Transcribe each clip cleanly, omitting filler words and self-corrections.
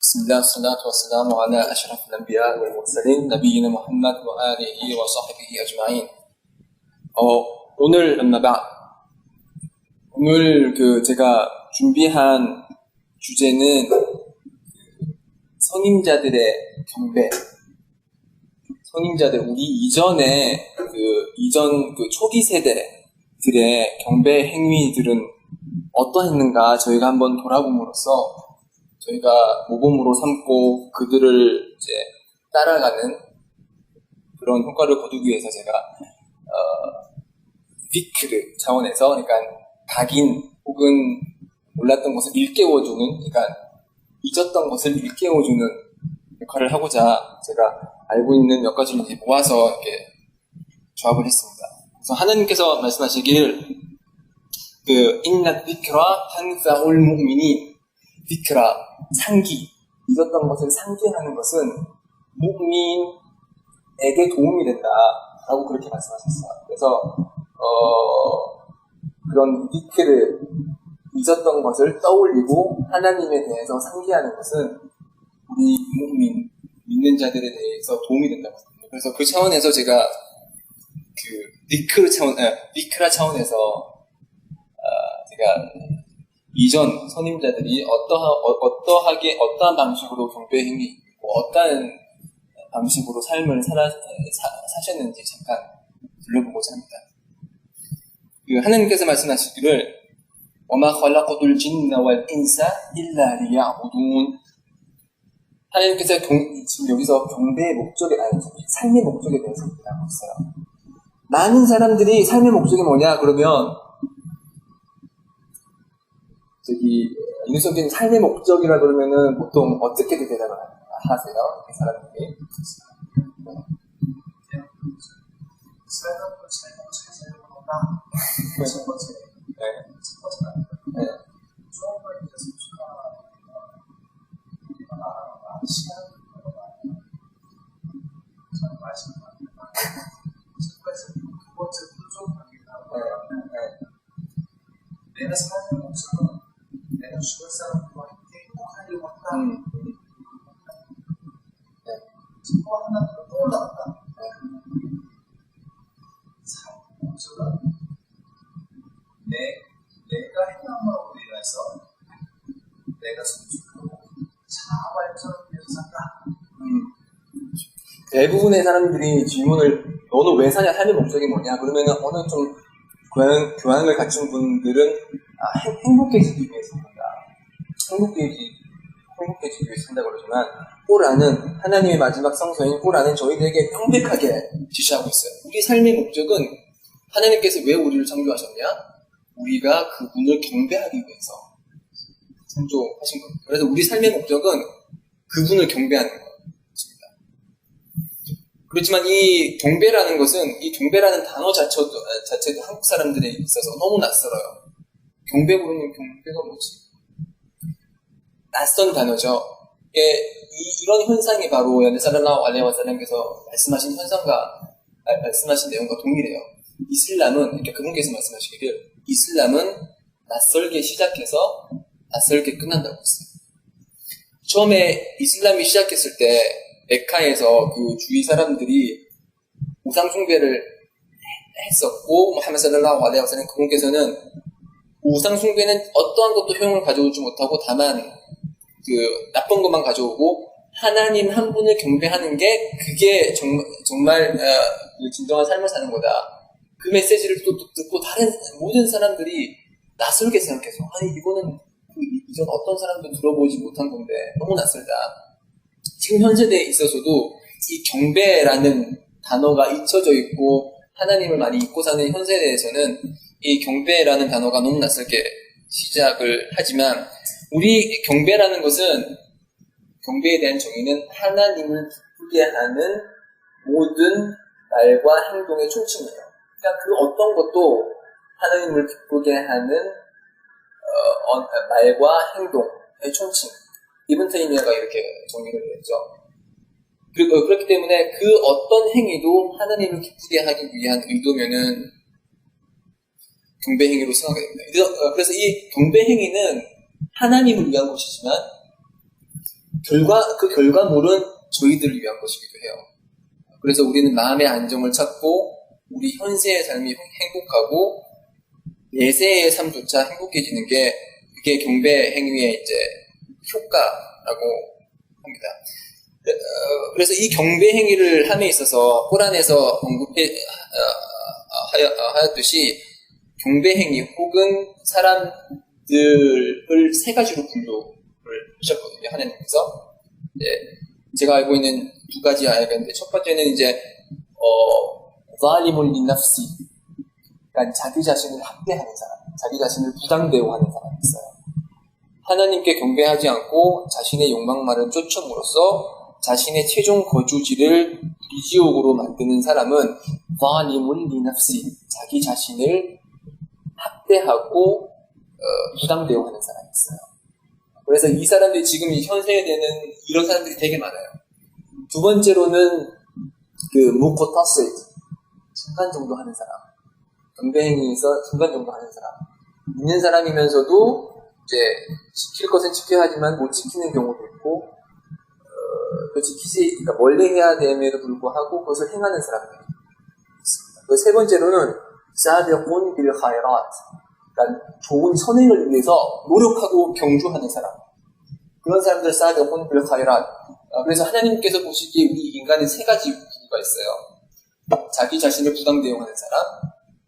بسم الله والصلاة والسلام على أشرف الأنبياء والمرسلين نبينا محمد وآله وصحبه أجمعين. 오늘 오늘 제가 준비한 주제는 선임자들의 경배. 선임자들, 우리 이전에 이전 초기 세대들의 경배 행위들은 어떠했는가 저희가 한번 돌아봄으로써 저희가 모범으로 삼고 그들을 이제 따라가는 그런 효과를 거두기 위해서 제가 비크르 차원에서, 그러니까 각인 혹은 몰랐던 것을 일깨워주는, 그러니까 잊었던 것을 일깨워주는 역할을 하고자 제가 알고 있는 몇 가지를 이제 모아서 이렇게 조합을 했습니다. 그래서 하나님께서 말씀하시길 인나 비크라 탄사울 무미닌, 비크라 상기, 잊었던 것을 상기하는 것은 무민에게 도움이 된다라고 그렇게 말씀하셨어요. 그래서 그런 비크를, 잊었던 것을 떠올리고 하나님에 대해서 상기하는 것은 우리 무민, 믿는 자들에 대해서 도움이 된다고 합니다. 그래서 그 차원에서 제가 비크라 차원에서 제가 이전 선임자들이 어떠한 방식으로 경배 행위고 어떠한 방식으로 삶을 사셨는지 잠깐 둘러보고자 합니다. 하나님께서 말씀하시기를 وَمَا خَلَقْتُ الْجِنَّ وَالْإِنسَ إِلَّا لِيَعْبُدُونَ. 하나님께서 지금 여기서 경배의 목적에, 삶의 목적에 대해서 얘기하고 있어요. 많은 사람들이 삶의 목적이 뭐냐 그러면 윤석진 삶의 목적이라 그러면은 보통 어떻게 대답을 하세요? 이 사람들이. 살고 잘 살고 거다. 첫 번째. 좋은 걸 위해서 시간을 참 맛있는 것 같아요. 두 번째 부족합니다. 내가 삶의 목적은 내가 죽을 사람들과 함께 행복하려고 한다. 또 하나 더 떠올라간다. 삶의 목적은 내가 행함으로 인해서 내가 성숙하고 자아 발전을 위해서 산다. 대부분의 사람들이 질문을 너는 왜 사냐, 삶의 목적이 뭐냐 그러면은 어느 좀 교양을 갖춘 분들은 행복해지기 위해서 산다. 행복해지기 위해서 산다고 그러지만 꼬라는, 하나님의 마지막 성서인 꼬라는 저희들에게 명백하게 지시하고 있어요. 우리 삶의 목적은 하나님께서 왜 우리를 창조하셨냐? 우리가 그분을 경배하기 위해서 창조하신 겁니다. 그래서 우리 삶의 목적은 그분을 경배하는 것입니다. 그렇지만 이 경배라는 것은, 이 경배라는 단어 자체도 한국 사람들에 있어서 너무 낯설어요. 경배 부르는 경배가 뭐지? 낯선 단어죠. 이런 현상이 바로 연대 살랄라후 알레이히 와살람께서 말씀하신 말씀하신 내용과 동일해요. 이슬람은, 이렇게 그분께서 말씀하시기를, 이슬람은 낯설게 시작해서 낯설게 끝난다고 했어요. 처음에 이슬람이 시작했을 때 메카에서 그 주위 사람들이 우상 숭배를 했었고, 무함마드 살랄라후 알레이히 와살람 그분께서는 우상 숭배는 어떠한 것도 효용을 가져오지 못하고 다만 나쁜 것만 가져오고 하나님 한 분을 경배하는 게 그게 정말 진정한 삶을 사는 거다. 그 메시지를 또 듣고 다른 모든 사람들이 낯설게 생각해서 이거는 이전 어떤 사람도 들어보지 못한 건데 너무 낯설다. 지금 현 세대에 있어서도 이 경배라는 단어가 잊혀져 있고 하나님을 많이 잊고 사는 현 세대에서는 이 경배라는 단어가 너무 낯설게 시작을 하지만, 우리 경배라는 것은, 경배에 대한 정의는 하나님을 기쁘게 하는 모든 말과 행동의 총칭이에요. 그러니까 그 어떤 것도 하나님을 기쁘게 하는 말과 행동의 총칭. 이븐 테이미야가 이렇게 정의를 했죠. 그렇기 때문에 그 어떤 행위도 하나님을 기쁘게 하기 위한 의도면은 경배 행위로 생각이 됩니다. 그래서 이 경배 행위는 하나님을 위한 것이지만 그 결과물은 저희들을 위한 것이기도 해요. 그래서 우리는 마음의 안정을 찾고 우리 현세의 삶이 행복하고 내세의 삶조차 행복해지는 게 그게 경배 행위의 이제 효과라고 합니다. 그래서 이 경배 행위를 함에 있어서 코란에서 하였듯이 경배 행위 혹은 사람들을 세 가지로 분류를 하셨거든요. 하나님께서 제가 알고 있는 두 가지 아이가 있는데 첫 번째는 이제 자리문 리납시, 그러니까 자기 자신을 학대하는 사람, 자기 자신을 부당 대우하는 사람이 있어요. 하나님께 경배하지 않고 자신의 욕망만을 쫓음으로써 자신의 최종 거주지를 비지옥으로 만드는 사람은 자리문 리납시, 자기 자신을 학대하고 부당 대우하는 사람이 있어요. 그래서 이 사람들이 지금 현세에 되는 이런 사람들이 되게 많아요. 두 번째로는 그 무코타스, 중간 정도 하는 사람, 경배 행위에서 중간 정도 하는 사람, 있는 사람이면서도 이제 지킬 것은 지켜야 하지만 못 지키는 경우도 있고, 그러니까 원래 해야 됨에도 불구하고 그것을 행하는 사람들이 있습니다. 그 세 번째로는 사비꾼 빌 카이라트, 그러니까 좋은 선행을 위해서 노력하고 경주하는 사람, 그런 사람들 사비꾼 빌 카이라트. 그래서 하나님께서 보시기에 우리 인간은 세 가지 부류가 있어요. 자기 자신을 부당 대우하는 사람,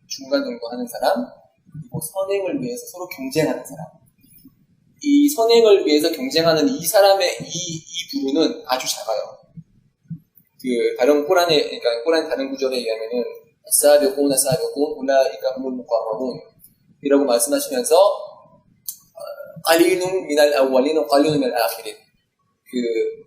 중간 정도 하는 사람, 그리고 선행을 위해서 서로 경쟁하는 사람. 이 선행을 위해서 경쟁하는 이 사람의 이 부류는 아주 작아요. 그 다른 그러니까 코란의 다른 구절에 의하면은 사비꾼 울라이까 humul muqarrabun 이라고 말씀하시면서 qalilun minal awwalin wa qalilun minal akhirin. 그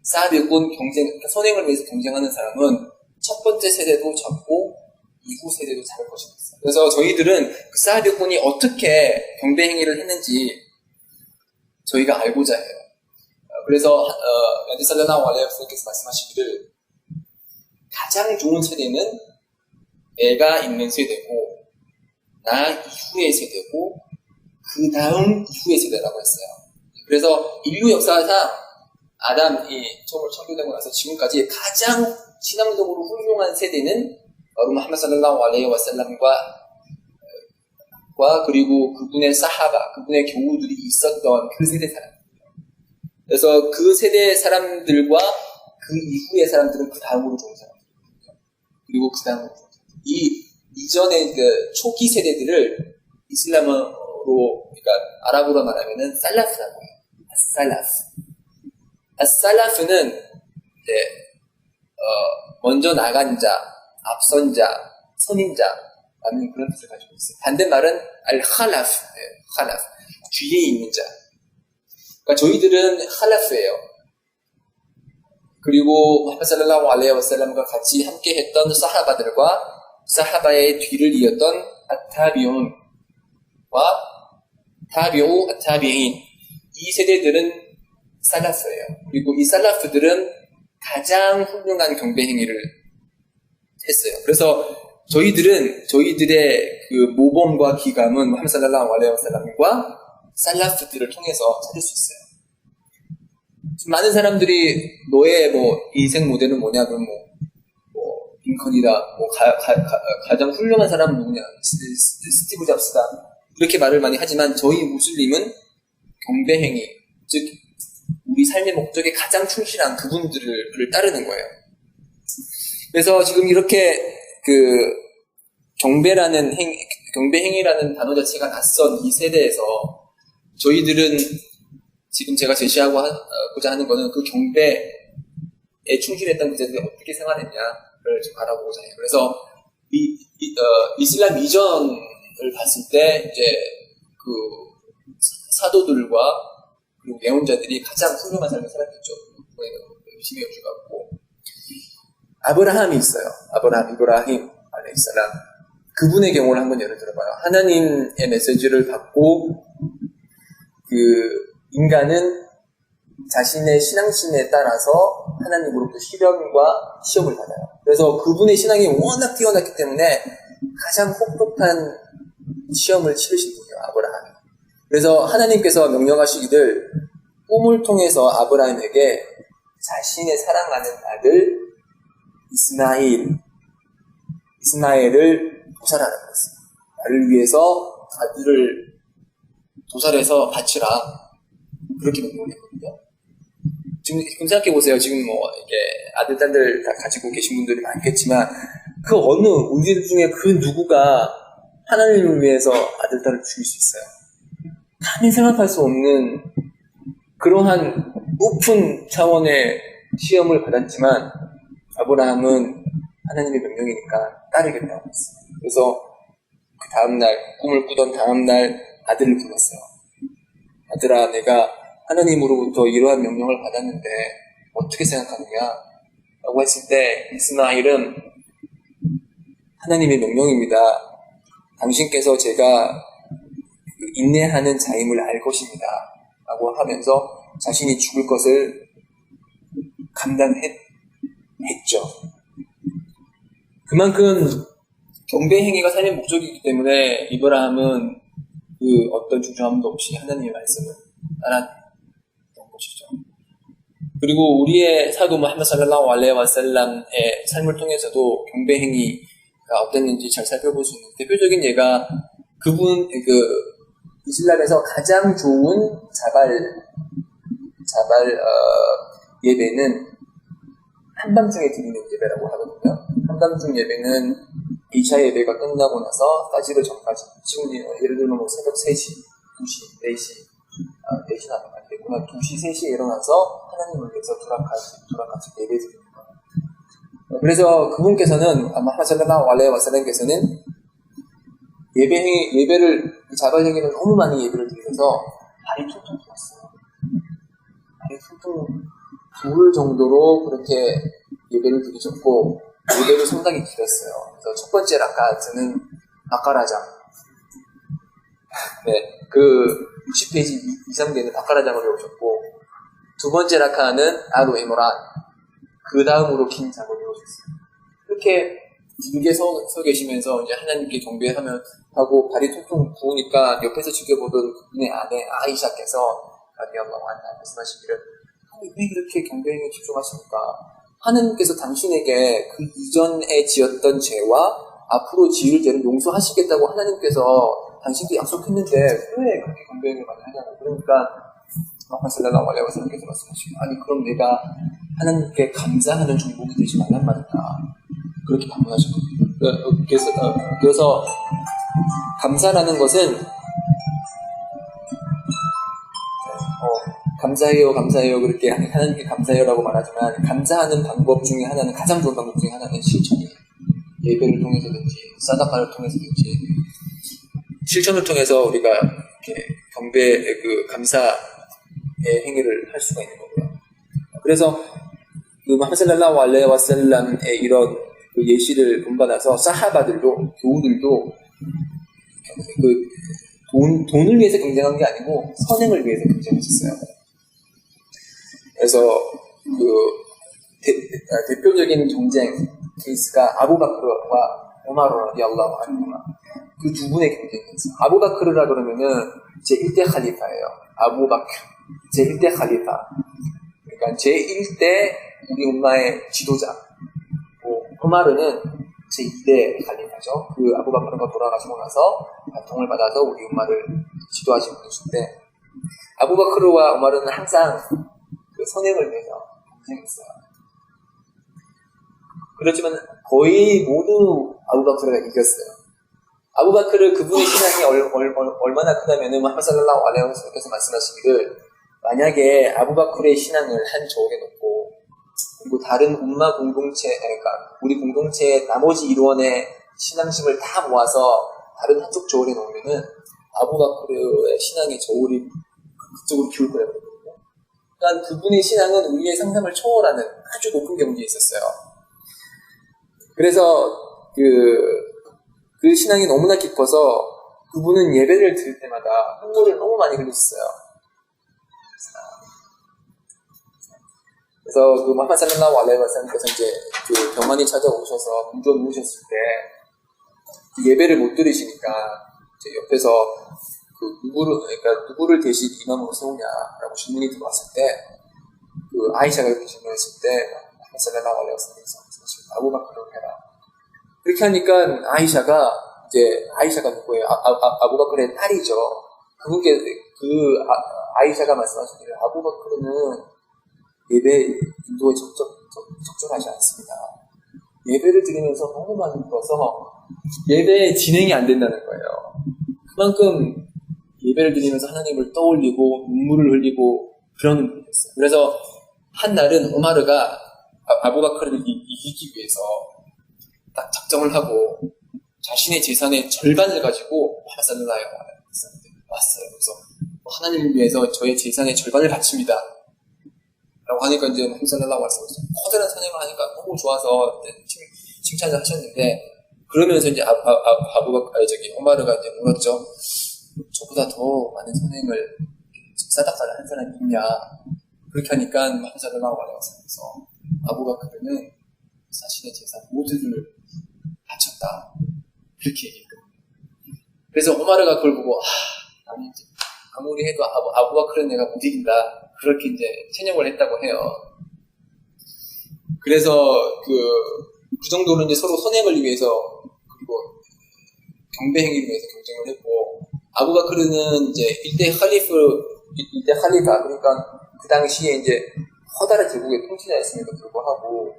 사비꾼 그러니까 선행을 위해서 경쟁하는 사람은 첫 번째 세대도 적고 이후 세대도 작을 것이다. 그래서 저희들은 그 사비꾼이 어떻게 경배 행위를 했는지 저희가 알고자 해요. 그래서 나비 살lallahu 알라이히 와살lam께서 말씀하시기를 가장 좋은 세대는 내가 있는 세대고 나 이후의 세대고 그 다음 이후의 세대라고 했어요. 그래서 인류 역사상 아담이 처음으로 창조되고 나서 지금까지 가장 신앙적으로 훌륭한 세대는 바로 무함마드 살랄라후 알레이히 와살람과 그리고 그분의 사하바, 그분의 교우들이 있었던 그 세대 사람들이에요. 그래서 그 세대 사람들과 그 이후의 사람들은 그 다음으로 좋은 사람들이에요. 그리고 그 다음으로 이전의 그 초기 세대들을 이슬람어로, 그러니까 아랍어로 말하면은 살라프라고 해요. 살라프는 먼저 나간 자, 앞선 자, 선인자 라는 그런 뜻을 가지고 있어요. 반대말은 알칼라프, 칼라프, 뒤에 있는 자. 그러니까 저희들은 칼라프예요. 그리고 무함마드 살랄라후 알레이히 와살람과 같이 함께 했던 사하바들과 사하바의 뒤를 이었던 아타비온과 타비오 아타비인, 이 세대들은 살라프예요. 그리고 이 살라프들은 가장 훌륭한 경배 행위를 했어요. 그래서 저희들의 그 모범과 기감은 무함마드 살랄라후 알레이히 와살람과 살라프들을 통해서 찾을 수 있어요. 많은 사람들이 너의 인생 모델은 뭐냐, 그럼 링컨이다, 가장 훌륭한 사람은 누구냐, 스티브 잡스다, 이렇게 말을 많이 하지만 저희 무슬림은 경배 행위, 즉 우리 삶의 목적에 가장 충실한 그분들을 따르는 거예요. 그래서 지금 이렇게 그 경배 행위라는 단어 자체가 낯선 이 세대에서 저희들은 지금 제가 제시하고자 하는 거는 그 경배에 충실했던 그들이 어떻게 생활했냐를 좀 알아보고자 해요. 그래서 이슬람 이전을 봤을 때 이제 그 사도들과 그리고 예언자들이 가장 훌륭한 삶을 살았겠죠. 열심히 여주갖고 아브라함이 있어요. 이브라힘 알레이히살람. 그분의 경우를 한번 예를 들어봐요. 하나님의 메시지를 받고 그 인간은 자신의 신앙심에 따라서 하나님으로부터 시련과 시험을 받아요. 그래서 그분의 신앙이 워낙 뛰어났기 때문에 가장 혹독한 시험을 치르신 분이에요, 아브라함이. 그래서 하나님께서 명령하시기를 꿈을 통해서 아브라함에게 자신의 사랑하는 아들 이스마엘을 도살하라고 했어요. 나를 위해서 아들을 도살해서 바치라. 그렇게 명령을 했거든요. 지금 생각해보세요. 지금 이게 아들, 딸들 다 가지고 계신 분들이 많겠지만, 그 어느, 우리들 중에 그 누구가 하나님을 위해서 아들, 딸을 죽일 수 있어요? 감히 생각할 수 없는 그러한 높은 차원의 시험을 받았지만, 아브라함은 하나님의 명령이니까 따르겠다고 했어요. 그래서 그 다음날, 꿈을 꾸던 다음날 아들을 불렀어요. 아들아, 내가 하나님으로부터 이러한 명령을 받았는데 어떻게 생각하느냐? 라고 했을 때 이스마엘은 하나님의 명령입니다. 당신께서 제가 인내하는 자임을 알 것입니다. 라고 하면서 자신이 죽을 것을 감당했죠. 그만큼 경배 행위가 삶의 목적이기 때문에 이브라함은 그 어떤 주저함도 없이 하나님의 말씀을 따랐던 것이죠. 그리고 우리의 사도 무함마드 살랄라후 알레이히 와살람의 삶을 통해서도 경배 행위가 어땠는지 잘 살펴볼 수 있는 대표적인 예가 이슬람에서 가장 좋은 자발 예배는 한밤중에 드리는 예배라고 하거든요. 한밤중 예배는 이샤 예배가 끝나고 나서 파지르 전까지, 지금 예를 들면 새벽 3시, 2시, 4시, 4시는 안 되구나. 2시, 3시에 일어나서 하나님을 위해서 두라카치 예배 드리는 거예요. 그래서 그분께서는, 무함마드 살랄라후 알레이히 와살람께서는 예배를, 자발행위를 너무 많이 예배를 드리면서 발이 퉁퉁 부었어요. 발이 퉁퉁 부을 정도로 그렇게 예배를 드리셨고, 예배를 상당히 길었어요. 그래서 첫 번째 라카트는 바카라장. 네, 그 60페이지 이상 되는 바카라장을 배우셨고, 두 번째 라카는 아루 에모란. 그 다음으로 긴 장을 배우셨어요. 이렇게 길게 서 계시면서 이제 하나님께 경배하고 발이 퉁퉁 부으니까 옆에서 지켜보던 그분의 아내 아이샤께서 라디알라후 안하 말씀하시기를, 왜 이렇게 경배에 집중하십니까? 하나님께서 당신에게 그 이전에 지었던 죄와 앞으로 지을 죄를 용서하시겠다고 하나님께서 당신께 약속했는데 왜 그렇게 경배를 많이 하냐고. 그러니까 무함마드 살랄라후 알레이히 와살람께서 말씀하시고, 아니 그럼 내가 하나님께 감사하는 종목이 되지 말란 말인가. 그렇게 반문하셨거든요. 그래서 감사라는 것은 감사해요 그렇게 하나님께 감사해요라고 말하지만, 감사하는 방법 중에 하나는, 가장 좋은 방법 중에 하나는 실천이에요. 예배를 통해서든지 사다카를 통해서든지 실천을 통해서 우리가 이렇게 감사의 행위를 할 수가 있는 거고요. 그래서 그 무함마드 살랄라후 알레이히 와살람의 이런 그 예시를 본받아서 사하바들도, 교우들도 돈을 위해서 경쟁한 게 아니고 선행을 위해서 경쟁했었어요. 그래서 대표적인 경쟁 케이스가 아부바크르와 오마르 라디알라후 안후마, 그 두 분의 경쟁이었어요. 아부바크르라 그러면은 제1대 칼리파예요. 아부바크르 제1대 칼리파, 그러니까 제1대 우리 엄마의 지도자. 오마르는 제2대 칼리파죠. 그 아부바크르가 돌아가시고 나서 바통을 받아서 우리 엄마를 지도하신 분이신데, 아부바크르와 오마르는 항상 그 선행을 위해서 경쟁했어요. 그렇지만 거의 모두 아부바크르가 이겼어요. 아부바크르 그분의 신앙이 얼마나 크다면은 무함마드 살랄라후 알레이히 와살람께서 말씀하시기를, 만약에 아부바크르의 신앙을 한 저울에 놓고 그리고 다른 umma 공동체, 그러니까 우리 공동체의 나머지 일원의 신앙심을 다 모아서 다른 한쪽 저울에 놓으면은 아부바크르의 신앙의 저울이 그쪽으로 기울 거라고 그러거든요. 그러니까 그분의 신앙은 우리의 상상을 초월하는 아주 높은 경지에 있었어요. 그래서 그 신앙이 너무나 깊어서 그분은 예배를 드릴 때마다 눈물을 너무 많이 흘리셨어요. 그래서 그 무함마드 살랄라후 알레이히 와살람께서 이제 그 병환이 찾아오셔서 굶겨 누우셨을 때 예배를 못 들으시니까 이제 옆에서 그러니까 누구를 대신 이마무로 세우냐라고 질문이 들어왔을 때, 그 아이샤가 이렇게 질문했을 때, 살lallahu 알aihi wasallam께서 아부바크를 해라. 그렇게 하니까 아이샤가 누구예요? 아부바크의 딸이죠. 아이샤가 말씀하시기를 아부바크는 예배 인도에 적절하지 않습니다. 예배를 드리면서 너무 많이 울어서 예배 진행이 안 된다는 거예요. 그만큼 예배를 드리면서 하나님을 떠올리고 눈물을 흘리고 그런 분이 됐어요. 그래서 한 날은 우마르가 아부바크를 이기기 위해서 딱 작정을 하고 자신의 재산의 절반을 가지고 살라살라에 왔어요. 그래서 하나님을 위해서 저의 재산의 절반을 바칩니다. 라고 하니까 이제 살라살라가 왔어요. 커다란 선행을 하니까 너무 좋아서 칭찬을 하셨는데, 그러면서 이제 오마르가 이제 물었죠. 저보다 더 많은 선행을 사닥다를 한 사람이 있냐. 그렇게 하니까 살라살라가 와서 아부바크르는 자신의 재산 모두를 바쳤다. 그렇게 얘기했거든요. 그래서 오마르가 그걸 보고, 나는 이제 아무리 해도 아부바크르는 내가 못 이긴다. 그렇게 이제 체념을 했다고 해요. 그래서 그 정도로 이제 서로 선행을 위해서, 그리고 경배 행위를 위해서 경쟁을 했고, 아부바크르는 이제 일대 칼리파, 그러니까 그 당시에 이제 커다란 제국의 통치자였음에도 불구하고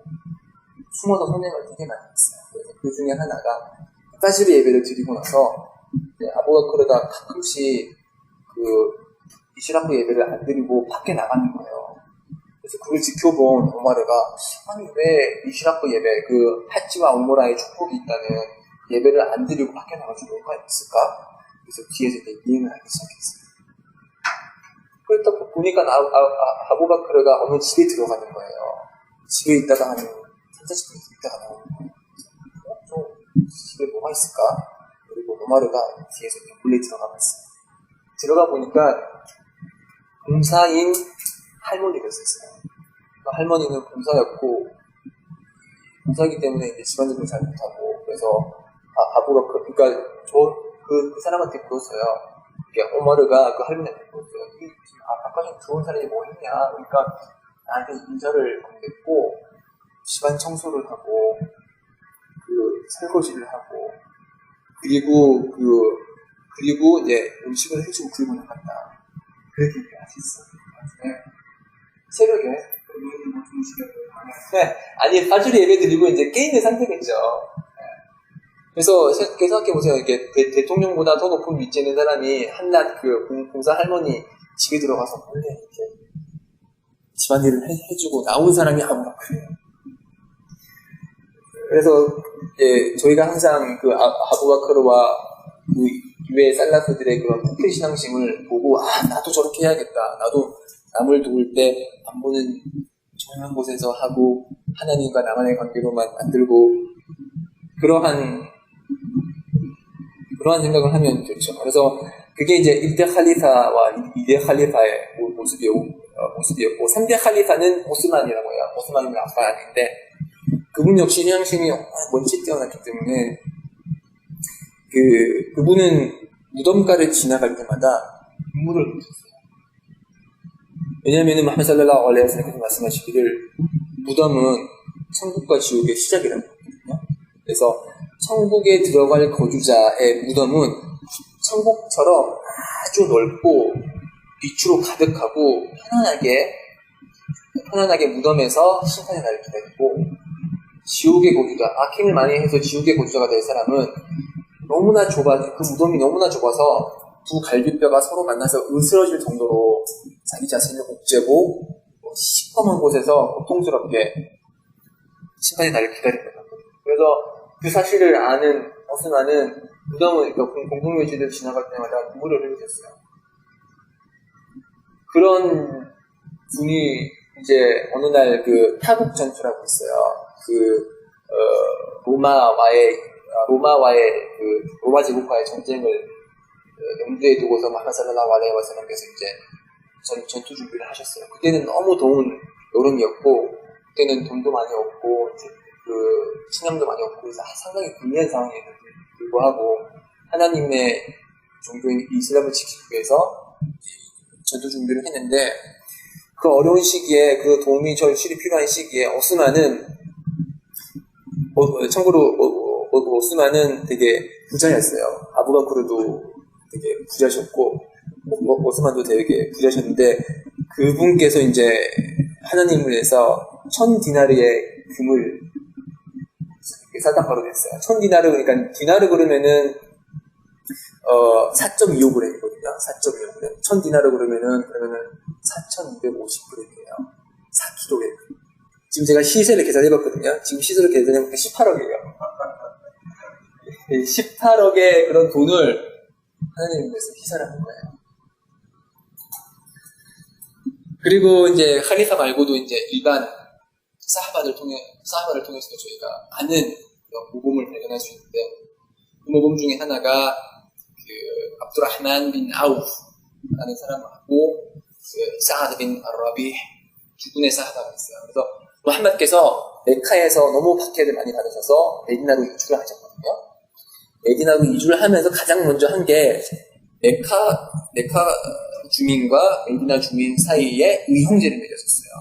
숨어서 선행을 되게 많이 했어요. 그래서 그 중에 하나가 파지르 예배를 드리고 나서 아부바크르가 가끔씩 이시라프 예배를 안 드리고 밖에 나가는 거예요. 그래서 그걸 지켜본 오마르가 아니 왜 이시라프 예배 하지와 우모라의 축복이 있다는 예배를 안 드리고 밖에 나가지고 뭐가 있을까? 그래서 뒤에서 이제 이행을 하기 시작했어요. 그랬다 보니까 아부바크르가 어느 집에 들어가는 거예요. 집에 있다가 한 30분 있다가 나오는 거예요. 집에 뭐가 있을까? 그리고 오마르가 뒤에서 몰래 들어가봤어요. 들어가 보니까 공사인 할머니가 있었어요. 그 할머니는 공사였고, 공사이기 때문에 이제 집안일을 잘 못하고, 그래서 아부바크르, 그러니까 그 사람한테 물었어요. 오마르가 그 할머니한테 물었어요. 아까 좀 들어온 사람이 뭐 했냐? 그러니까 나한테 인사를 건넸고, 집안 청소를 하고, 설거지를 하고, 그리고 이제 음식을 해주고 그리고 나갔다. 그렇게 얘기하셨어요. 네. 새벽에 네. 아니 파주리 예배 드리고 이제 깨 있는 상태겠죠. 네. 그래서 생각해보세요. 이렇게 대통령보다 더 높은 위치에 있는 사람이 한낱 공사 할머니 집에 들어가서 몰래 이렇게 집안일을 해주고 나온 사람이 아부바크르예요. 그래서 저희가 항상 아부바크르와 이외의 살라프들의 그런 쿠페 신앙심을 보고 나도 저렇게 해야겠다. 나도 남을 도울 때 안 보는 조용한 곳에서 하고 하나님과 나만의 관계로만 만들고 그러한 생각을 하면 좋죠. 그래서 그게 이제 1대 칼리파와 2대 칼리파의 모습이었고 3대 칼리파는 오스만이라고 해요. 오스만은 아빠인데 그분 역시 신앙심이 원체 뛰어났기 때문에 그분은 무덤가를 지나갈 때마다 눈물을 흘렸어요. 왜냐하면 무함마드 살랄라후 알레이히 와살lam께서 말씀하시기를 무덤은 천국과 지옥의 시작이라고 하거든요. 그래서 천국에 들어갈 거주자의 무덤은 천국처럼 아주 넓고 빛으로 가득하고 편안하게 무덤에서 심판의 날을 기다리고 지옥의 거주자, 악행을 많이 해서 지옥의 거주자가 될 사람은 너무나 그 무덤이 너무나 좁아서 두 갈비뼈가 서로 만나서 으스러질 정도로 자기 자신을 옥죄고 시커먼 곳에서 고통스럽게 심판의 날을 기다린다고 합니다. 그래서 그 사실을 아는 오스만은 무덤을 공동묘지를 지나갈 때마다 눈물을 흘렸어요. 그런 분이 이제 어느 날 타국 전투라고 있어요. 로마 제국과의 전쟁을 염두에 두고서 무함마드 살랄라후 알레이히 와살lam께서 이제 전투 준비를 하셨어요. 그때는 너무 더운 여름이었고, 그때는 돈도 많이 없고, 식량도 많이 없고, 그래서 상당히 불리한 상황에도 불구하고, 하나님의 종교인 이슬람을 지키기 위해서 전투 준비를 했는데 그 어려운 시기에 그 도움이 절실히 필요한 시기에 오스만은 참고로 오스만은 되게 부자였어요. 아부바크르도 되게 부자셨고 오스만도 되게 부자셨는데 그분께서 이제 하나님을 위해서 1000디나르의 금을 사다바로 됐어요. 1000디나르 그러니까 디나르 그러면은 4.25g이거든요. 4.25g. 1000디나르 그러면은 4,250g이에요. 4kg. 지금 제가 시세를 계산해봤거든요. 지금 시세를 계산해보니까 18억이에요. 18억의 그런 돈을 하나님을 위해서 희생하는 거예요. 그리고 이제 칼리파 말고도 이제 일반 사하바를 통해서도 저희가 많은 모범을 발견할 수 있는데 그 모범 중에 하나가 그 압두라흐만 빈 아우프라는 사람하고 그 사아드 빈 아라비 두 분의 사하바가 있어요. 그래서 무함마드께서 메카에서 너무 박해를 많이 받으셔서 메디나로 이주를 하셨거든요. 메디나로 이주를 하면서 가장 먼저 한 게 메카 주민과 메디나 주민 사이에 의형제를 맺었었어요.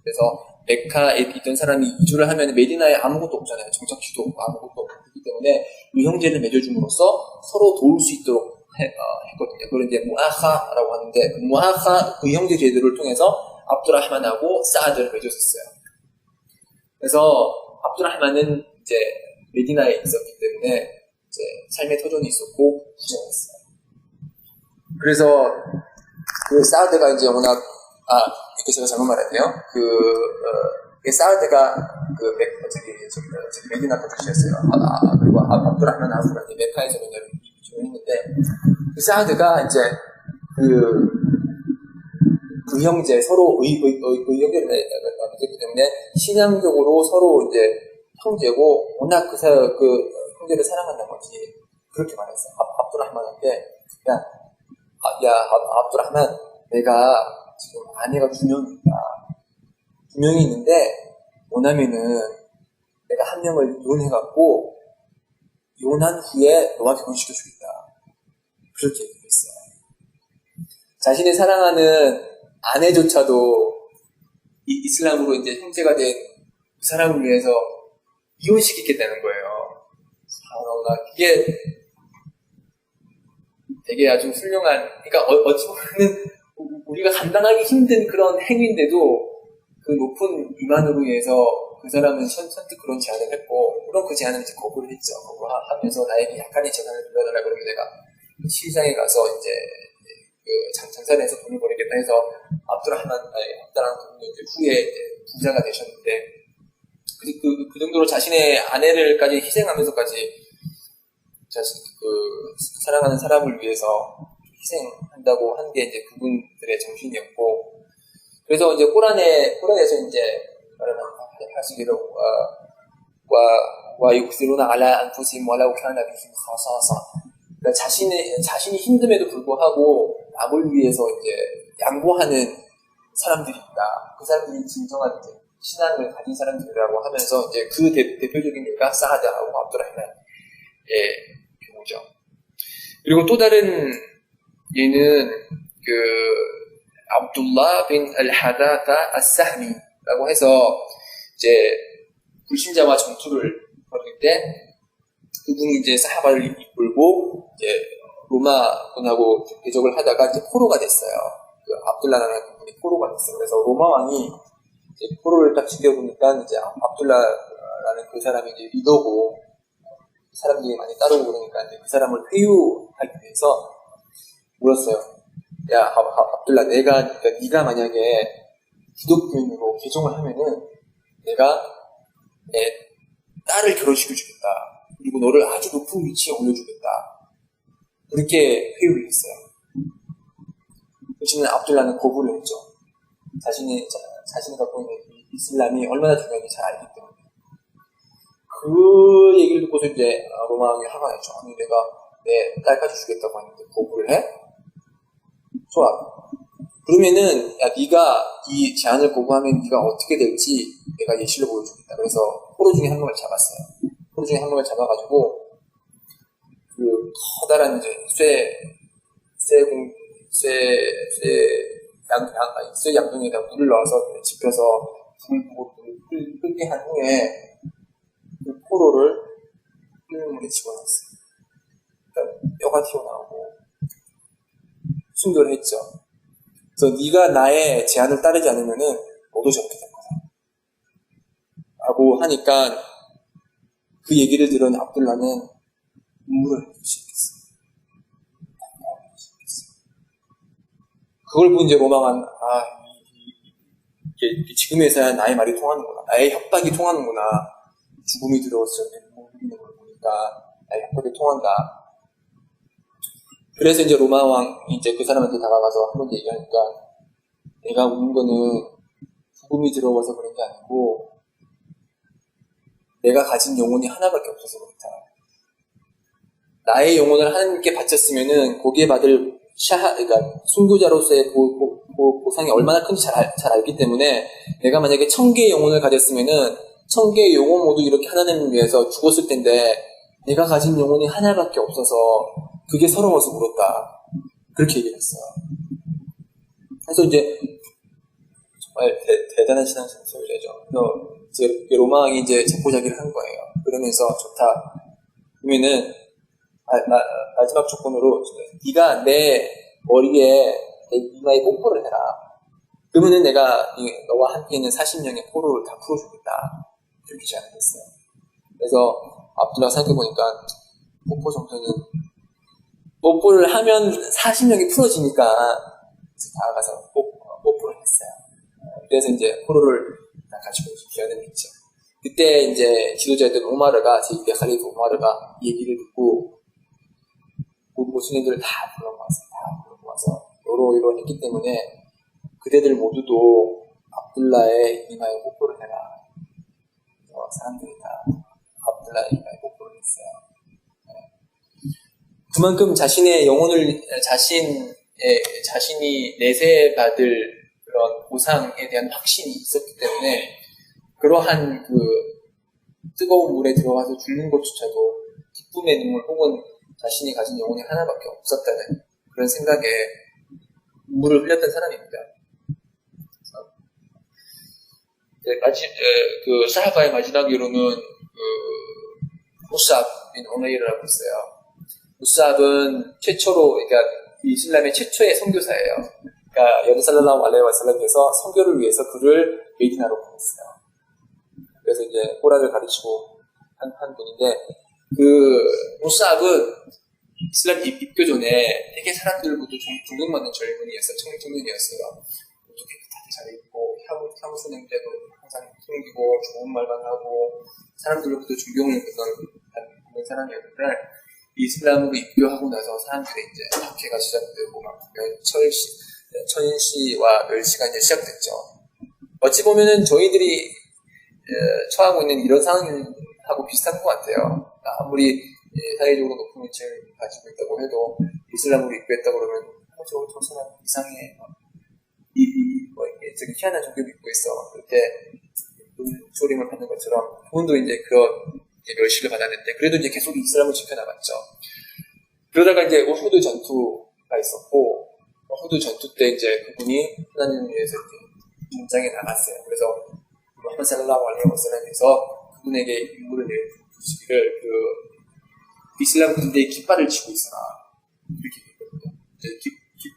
그래서 메카에 있던 사람이 이주를 하면 메디나에 아무것도 없잖아요. 정착지도 없고 아무것도 없기 때문에 의형제를 맺어줌으로써 서로 도울 수 있도록 했거든요. 그걸 이제 무아하라고 하는데 그 무아하 의형제 제도를 통해서 압두라흐만하고 사아드를 맺었었어요. 그래서 압두라흐만은 이제 메디나에 있었기 때문에 이제 삶의 터전이 있었고 부자였어요. 그래서 그 사아드가 이제 워낙 이렇게 제가 잘못 말했네요. 사아드가 메디나 거주시였어요. 그리고 압두라흐만하고 메카에서 이주를 했는데 그 사아드가 이제 그 형제 서로 의형제를 맺었기 때문에 신앙적으로 서로 이제 형제고 워낙 그 형제를 사랑한다는 거지. 그렇게 말했어요. 압두라흐만한테 압두라흐만 내가 지금 아내가 2명이 있다. 2명이 있는데 원하면은 내가 한 명을 이혼해갖고 이혼한 후에 너와 결혼시켜주겠다. 그렇게 얘기했어요. 자신이 사랑하는 아내조차도 이슬람으로 이제 형제가 된 그 사람을 위해서 이혼시키겠다는 거예요. 이게 되게 아주 훌륭한, 그러니까 어찌 보면은 우리가 감당하기 힘든 그런 행위인데도 그 높은 이만으로 인해서 그 사람은 선뜻 그런 제안을 했고, 물론 그 제안을 이제 거부를 했죠. 거부하면서 나에게 약간의 재산을 빌려달라 그러면 내가 시장에 가서 이제 장사를 해서 돈을 벌이겠다 해서 압두라흐만 분이 이제 후에 이제 부자가 되셨는데, 그 정도로 자신의 아내를까지 희생하면서까지 사랑하는 사람을 위해서 희생한다고 한 게 이제 그분들의 정신이었고, 그래서 이제 꼬란에서 이제 말하면 하시기로 와 육시루나 알라 안푸시힘 와라우 카나 비힘 카사사, 그러니까 자신이 힘듦에도 불구하고 남을 위해서 이제 양보하는 사람들이 있다. 그 사람들이 진정한 이제 신앙을 가진 사람들이라고 하면서 이제 그 대표적인 예가 사하드하고 압두라흐만의 경우죠. 그리고 또 다른 예는 압둘라 빈 알하다타 아사흐미라고 해서 이제 불신자와 전투를 벌일 때 그분이 이제 사하바를 이끌고 이제 로마군하고 대적을 하다가 이제 포로가 됐어요. 그 압둘라라는 그분이 포로가 됐어요. 그래서 로마 왕이 이제 포로를 딱 죽여보니까 이제 압둘라라는 그 사람이 이제 리더고 사람들이 많이 따르고 그러니까 이제 그 사람을 회유하기 위해서 물었어요. 야, 압둘라, 네가 만약에 기독교인으로 개종을 하면은 내가 내 딸을 결혼시켜주겠다. 그리고 너를 아주 높은 위치에 올려주겠다. 그렇게 회유를 했어요. 그렇지만 압둘라는 거부를 했죠. 자신이 갖고 있는 이슬람이 얼마나 중요한지 잘 알기 때문에. 그 얘기를 듣고서 이제 로마 왕이 화가 났죠. 아니, 내가 내 딸까지 주겠다고 하는데 거부를 해? 좋아. 그러면은 네가 이 제안을 거부하면 네가 어떻게 될지 내가 예시를 보여주겠다. 그래서 포로 중에 한 명을 잡았어요. 포로 중에 한 명을 잡아가지고 그 커다란 이제 쇠 쇠 양동이에다 물을 넣어서 집혀서 불을 보고 끓게 한 후에 그 포로를 끓는 물에 집어넣었어요. 그러니까 뼈가 튀어나오고 순교를 했죠. 그래서 네가 나의 제안을 따르지 않으면은 너도 저렇게 될 거다 라고 하니까 그 얘기를 들은 압둘라는 눈물을 흘리기 시작했어요. 그걸 보고 이제 로마가 이게 지금에서야 나의 말이 통하는구나, 나의 협박이 통하는구나, 죽음이 들어왔을 때 눈물 흘리는 걸 보니까 나의 협박이 통한다. 그래서 이제 로마 왕이 이제 그 사람한테 다가가서 한번 얘기하니까 내가 우는 거는 죽음이 들어와서 그런 게 아니고 내가 가진 영혼이 하나밖에 없어서 그렇다. 나의 영혼을 하나님께 바쳤으면은 거기에 받을 그러니까 순교자로서의 보상이 얼마나 큰지 잘 알기 때문에 내가 만약에 1000개의 영혼을 가졌으면은 1000개의 영혼 모두 이렇게 하나님을 위해서 죽었을 텐데 내가 가진 영혼이 하나밖에 없어서 그게 서러워서 울었다. 그렇게 얘기를 했어요. 그래서 이제 정말 대단한 신앙심소리죠. 그래서 이제 로마 왕이 이제 체포자기를 한 거예요. 그러면서 좋다. 그러면은 마지막 조건으로 네가 내 머리에 내 이마에 뽀뽀를 해라. 그러면은 내가 너와 함께 있는 40명의 포로를 다 풀어주겠다. 그렇게 제안을 했어요. 그래서 압둘라 생각해보니까 뽀뽀 정도는 뽀뽀를 하면 40명이 풀어지니까 다가가서 뽀뽀를 했어요. 그래서 이제 포로를 다 가지고 귀환을 했죠. 그때 이제 지도자였던 오마르가, 제2대 칼리프 오마르가 얘기를 듣고 모순인들을 다 불러모아서 요로 했기 때문에 그대들 모두도 압둘라의 이마에 뽀뽀를 해라. 그래서 사람들이 다 압둘라의 이마에 뽀뽀를 했어요. 그만큼 자신의 영혼을 자신이 내세받을 그런 보상에 대한 확신이 있었기 때문에 그러한 그 뜨거운 물에 들어가서 죽는 것조차도 기쁨의 눈물 혹은 자신이 가진 영혼이 하나밖에 없었다는 그런 생각에 눈물을 흘렸던 사람입니다. 그 사하바의 마지막으로는 무스압 빈 오메이르라고 있어요. 무스압은 최초로, 그러니까 이슬람의 최초의 선교사예요. 그러니까 여느 살랄라후 알레이히 와살람께서 선교를 위해서 그를 메디나로 보냈어요. 그래서 이제 호락을 가르치고 한 분인데, 그 무스압은 이슬람 입교 전에 되게 사람들보다 존경받는 젊은이였어요. 청년이었어요. 또 깨끗하게 잘 입고 향수 냄새도 항상 숨기고 좋은 말만 하고 사람들로부터 존경을 받는 사람이었는데, 이슬람으로 입교하고 나서 사람들이 이제 박해가 시작되고 막 천시와 멸시가 이제 시작됐죠. 어찌 보면은 저희들이 처하고 있는 이런 상황하고 비슷한 것 같아요. 아무리 사회적으로 높은 위치를 가지고 있다고 해도 이슬람으로 입교했다 그러면 저 사람 이상해, 저기 희한한 종교 믿고 있어. 그때 소림을 받는 것처럼 그분도 이제 그런 멸시를 받았는데 그래도 이제 계속 이슬람을 지켜나갔죠. 그러다가 이제 우후드 전투가 있었고 우후드 전투 때 이제 그분이 하나님을 위해서 이렇게 전장에 나갔어요. 그래서 무함마드 살랄라후 알레이히 와살람에서 그분에게 인물을 내주시기를 이슬람 군대의 깃발을 쥐고 있어라 이렇게 얘기했거든요.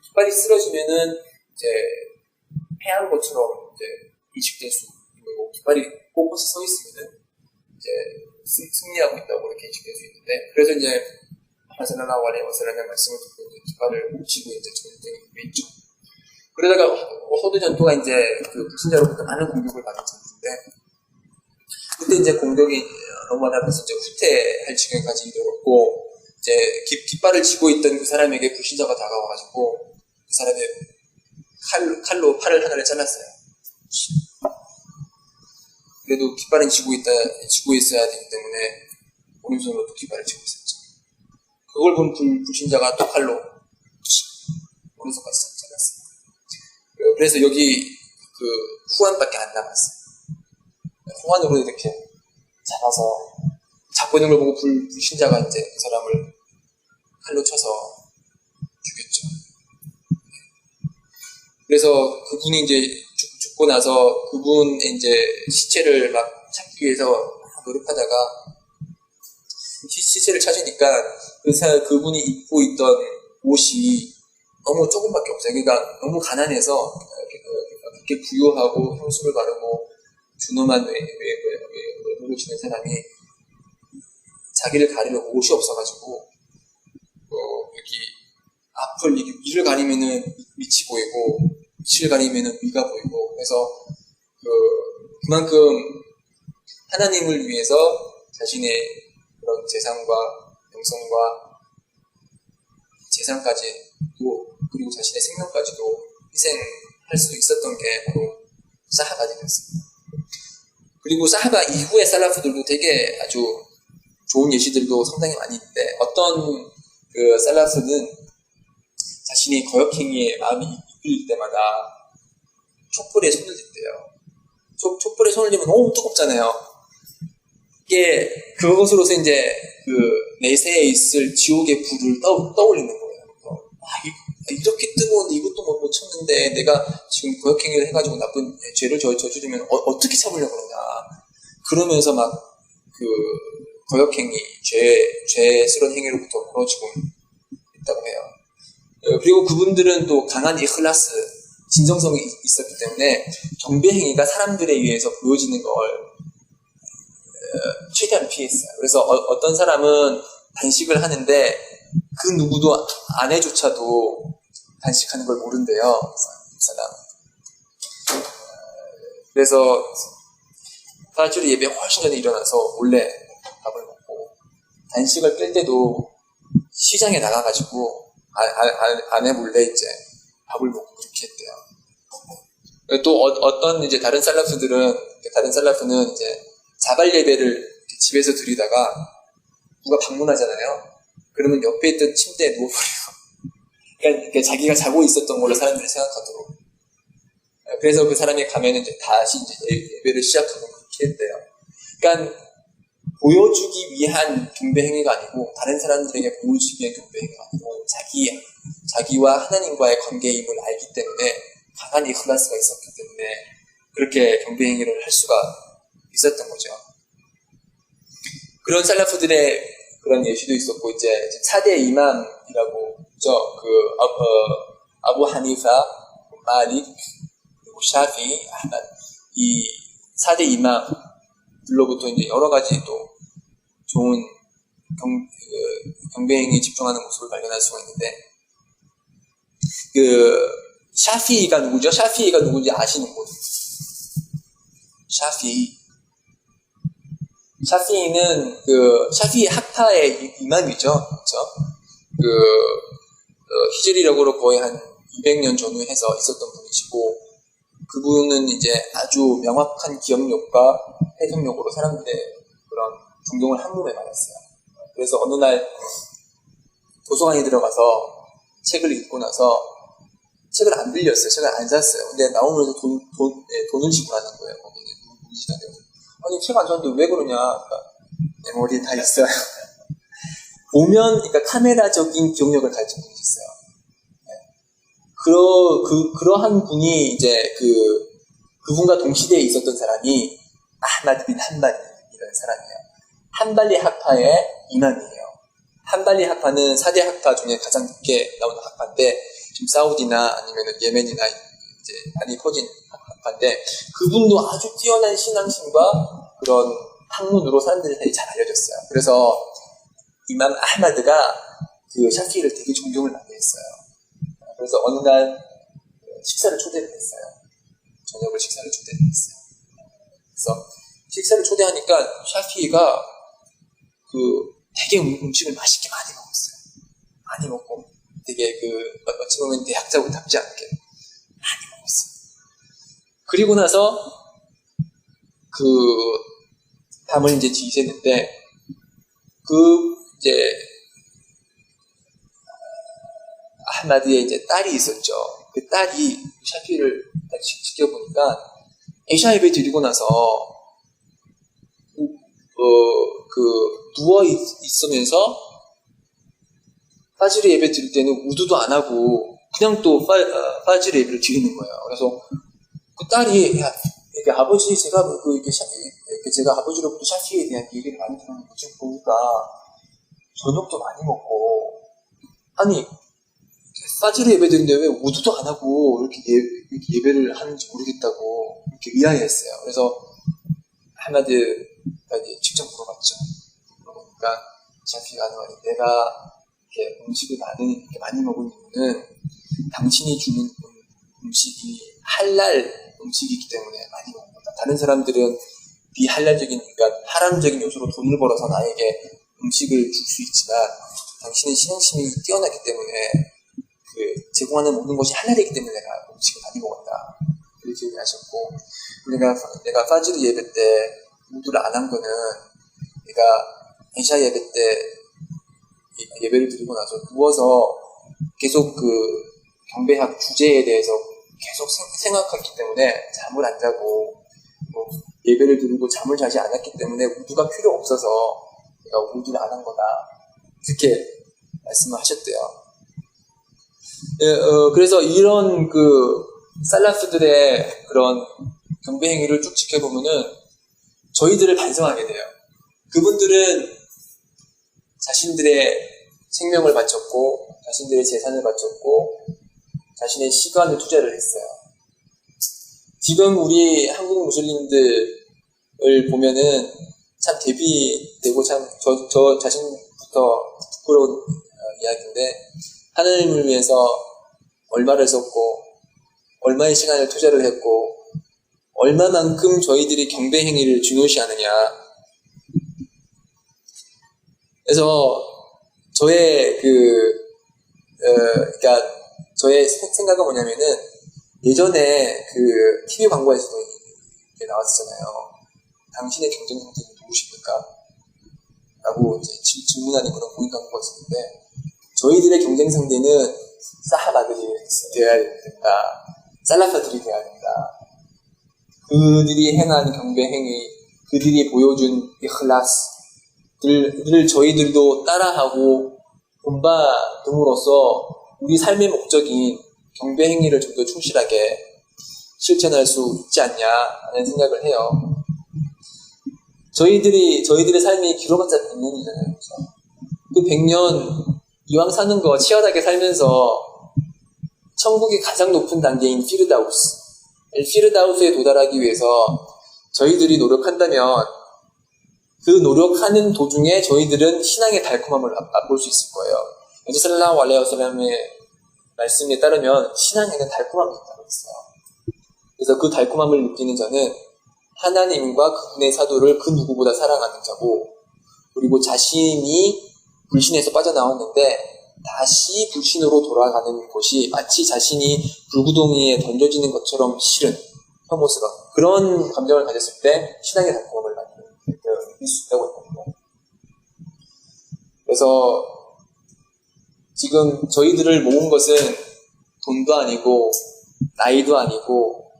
깃발이 쓰러지면은 이제 패한 것처럼 이제 인식될 수 있는 거고 깃발이 꼿꼿이 서 있으면은 이제 승리하고 있다고 이렇게 인식될 수 있는데, 그래서 이제 살랄라후 알레이히 와살람의 말씀을 듣고 이제 깃발을 쥐고 이제 전쟁에 임했죠. 그러다가 우후드 전투가 이제 그 불신자로부터 많은 공격을 받은 전투인데, 그때 이제 공격이 로마나라에서 이제 후퇴할 지경까지 이르렀고, 이제 깃발을 쥐고 있던 그 사람에게 불신자가 다가와가지고 그 사람의 칼로 팔을 하나를 잘랐어요. 그래도 깃발은 쥐고 있어야 되기 때문에 오른손으로 또 깃발을 쥐고 있었죠. 그걸 본 불신자가 또 칼로 오른손까지 잘랐어요. 그래서 여기 그 후환밖에 안 남았어요. 후환으로 이렇게 잡고 있는 걸 보고 불신자가 이제 그 사람을 칼로 쳐서 죽였죠. 그래서 그분이 이제 죽고 나서 그분의 이제 시체를 막 찾기 위해서 막 노력하다가 시체를 찾으니까 그분이 입고 있던 옷이 너무 조금밖에 없어요. 그러니까 너무 가난해서 그렇게 부유하고 향수를 바르고 준엄한 외모를 지닌 사람이 자기를 가리는 옷이 없어가지고 여기 앞을 이렇게 위를 가리면은 밑이 보이고 밑을 가리면은 위가 보이고 그래서 그만큼 하나님을 위해서 자신의 그런 재산과 명성과 재산까지 그리고 자신의 생명까지도 희생할 수 있었던 게 바로 사하바들이었습니다. 그리고 사하바 이후의 살라프들도 되게 아주 좋은 예시들도 상당히 많이 있는데 어떤 그 살라프는 자신이 거역행위에 마음이 이끌릴 때마다 촛불에 손을 댔대요. 촛불에 손을 대면 너무 뜨겁잖아요. 이게 그것으로서 이제 그 내세에 있을 지옥의 불을 떠올리는 거예요. 이렇게 뜨거운데 이것도 못 참는데 내가 지금 거역행위를 해가지고 나쁜 죄를 저지르면 어떻게 참으려고 그러냐. 그러면서 막 그 거역행위, 죄스러운 행위로부터 멀어지고 있다고 해요. 그리고 그분들은 또 강한 이클라스, 진정성이 있었기 때문에 경배 행위가 사람들에 의해서 보여지는 걸 최대한 피했어요. 그래서 어떤 사람은 단식을 하는데 그 누구도 아내조차도 단식하는 걸 모른대요. 그 사람. 그래서 파주리 예배 훨씬 전에 일어나서 몰래 밥을 먹고 단식을 깰 때도 시장에 나가가지고 아내 몰래 이제 밥을 먹고 그렇게 했대요. 또 어떤 이제 다른 살라프는 이제 자발 예배를 집에서 드리다가 누가 방문하잖아요. 그러면 옆에 있던 침대에 누워버려요. 그러니까 자기가 자고 있었던 걸로 사람들이 생각하도록. 그래서 그 사람이 가면은 이제 다시 이제 예배를 시작하고 그렇게 했대요. 그러니까 보여주기 위한 경배 행위가 아니고 다른 사람들에게 보여주기 위한 경배 행위가 아니고 자기와 하나님과의 관계임을 알기 때문에 강한 이클라스가 있었기 때문에 그렇게 경배 행위를 할 수가 있었던 거죠. 그런 살라프들의 그런 예시도 있었고 이제 4대 이맘이라고 있죠. 아부 하니파, 마릭, 그리고 샤피, 아흐맛 이 4대 이맘들로부터 이제 여러 가지 또 좋은 경배행위에 집중하는 모습을 발견할 수가 있는데 샤피이가 누구죠? 샤피이가 누군지 아시는 분? 샤피이는 샤피이 학파의 이맘이죠. 그렇죠? 히즈리력으로 거의 한 200년 전후에 해서 있었던 분이시고 그분은 이제 아주 명확한 기억력과 해석력으로 사람들의 그런 존경을 한 몸에 받았어요. 그래서 어느 날 도서관에 들어가서 책을 읽고 나서 책을 안 빌렸어요. 책을 안 샀어요. 근데 나오면서 돈을 지불하는 거예요. 거기는 아니 책 안 샀는데 왜 그러냐? 그러니까 내 머리에 다 있어요. 보면 그러니까 카메라적인 기억력을 가진 분이 있어요. 그러한 분이 이제 그분과 동시대에 있었던 사람이 아흐마드 빈 한발리라는 사람이에요. 한발리 학파의 이맘이에요. 한발리 학파는 4대 학파 중에 가장 늦게 나온 학파인데 지금 사우디나 아니면 예멘이나 이제 많이 퍼진 학파인데 그분도 아주 뛰어난 신앙심과 그런 학문으로 사람들이 잘 알려졌어요. 그래서 이맘 아흐마드가 샤피를 되게 존경을 많이 했어요. 그래서 어느 날 식사를 초대를 했어요. 저녁을 식사를 초대를 했어요. 그래서 식사를 초대하니까 샤피가 되게 음식을 맛있게 많이 먹었어요. 많이 먹고 되게 어찌 보면 대학자답지 않게 많이 먹었어요. 그리고 나서 밤을 이제 지새는데 이제 아흐마드의 이제 딸이 있었죠. 그 딸이 샤피를 지켜보니까 에샤 예배 드리고 나서 누워 있으면서 파지르 예배 드릴 때는 우두도 안 하고 그냥 또 파지르 예배를 드리는 거예요. 그래서 그 딸이 야 이게 아버지 제가 이렇게 제가 아버지로부터 샤시에 대한 얘기를 많이 들었는데 지금 보니까 저녁도 많이 먹고 아니 파지르 예배 드리는데 왜 우두도 안 하고 이렇게 예배를 하는지 모르겠다고 이렇게 의아해했어요. 그래서 하마드가 이제 직접 물어봤죠. 그러니까 샤피가 하는 말이 내가 이렇게 음식을 많이 먹은 이유는 당신이 주는 음식이 할랄 음식이기 때문에 많이 먹는 거다. 다른 사람들은 비할랄적인, 그러니까 하람적인 요소로 돈을 벌어서 나에게 음식을 줄 수 있지만 당신은 신앙심이 뛰어나기 때문에 그 제공하는 모든 것이 할랄이기 때문에 내가 음식을 많이 먹었다. 이렇게 얘기하셨고, 내가 파지르 예배 때 우두를 안 한 거는 내가 이샤 예배 때 예배를 드리고 나서 누워서 계속 그 경배학 주제에 대해서 계속 생각했기 때문에 잠을 안 자고 뭐 예배를 드리고 잠을 자지 않았기 때문에 우두가 필요 없어서 내가 우두를 안 한 거다. 그렇게 말씀을 하셨대요. 그래서 이런 그 살라프들의 그런 경배 행위를 쭉 지켜보면은 저희들을 반성하게 돼요. 그분들은 자신들의 생명을 바쳤고 자신들의 재산을 바쳤고 자신의 시간을 투자를 했어요. 지금 우리 한국 무슬림들을 보면은 참 대비되고 참 저 자신부터 부끄러운 이야기인데 하나님을 위해서 얼마를 썼고 얼마의 시간을 투자를 했고 얼마만큼 저희들이 경배 행위를 중요시하느냐. 그래서 저의 그러니까 저의 생각은 뭐냐면은 예전에 그 TV 광고에서도 이렇게 나왔었잖아요. 당신의 경쟁 상대는 누구십니까? 라고 이제 질문하는 그런 공익 광고가 있었는데 저희들의 경쟁 상대는 사하바들이 되어야 된다. 살라파들이 되어야 된다. 그들이 행한 경배 행위, 그들이 보여준 이클라스를 저희들도 따라하고 본받음으로써 우리 삶의 목적인 경배 행위를 좀 더 충실하게 실천할 수 있지 않냐 하는 생각을 해요. 저희들의 삶이 길어봤자 100년이잖아요. 그렇죠? 그 100년 이왕 사는 거 치열하게 살면서 천국의 가장 높은 단계인 피르다우스에 도달하기 위해서 저희들이 노력한다면 그 노력하는 도중에 저희들은 신앙의 달콤함을 맛볼 수 있을 거예요. 어제 살라ሁ 알레이히 와살람의 말씀에 따르면 신앙에는 달콤함이 있다고 했어요. 그래서 그 달콤함을 느끼는 자는 하나님과 그분의 사도를 그 누구보다 사랑하는 자고 그리고 자신이 불신에서 빠져나왔는데 다시 불신으로 돌아가는 것이 마치 자신이 불구덩이에 던져지는 것처럼 싫은 혐오스러운 그런 감정을 가졌을 때 신앙의 달콤함을 많이 느낄 수 있다고 했거든요. 그래서 지금 저희들을 모은 것은 돈도 아니고 나이도 아니고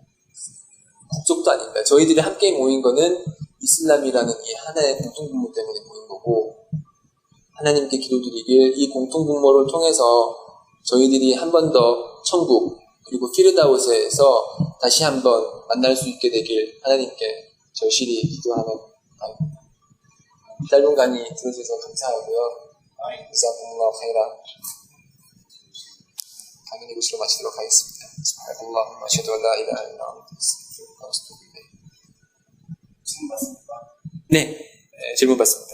국적도 아닙니다. 저희들이 함께 모인 거는 이슬람이라는 이 하나의 공통분모 때문에 모인 거고 하나님께 기도드리길 이 공통분모를 통해서 저희들이 한 번 더 천국 그리고 피르다우스에서 다시 한번 만날 수 있게 되길 하나님께 절실히 기도하는 바입니다. 짧은 강의 들어주셔서 감사하고요. 자자kumullah khairan. 강의 이것으로 마치도록 하겠습니다. subhanallahumma ashhadu an la ilaha illa anta astaghfiruka wa atubu ilayk. 질문 받습니까? 네, 질문 받습니다.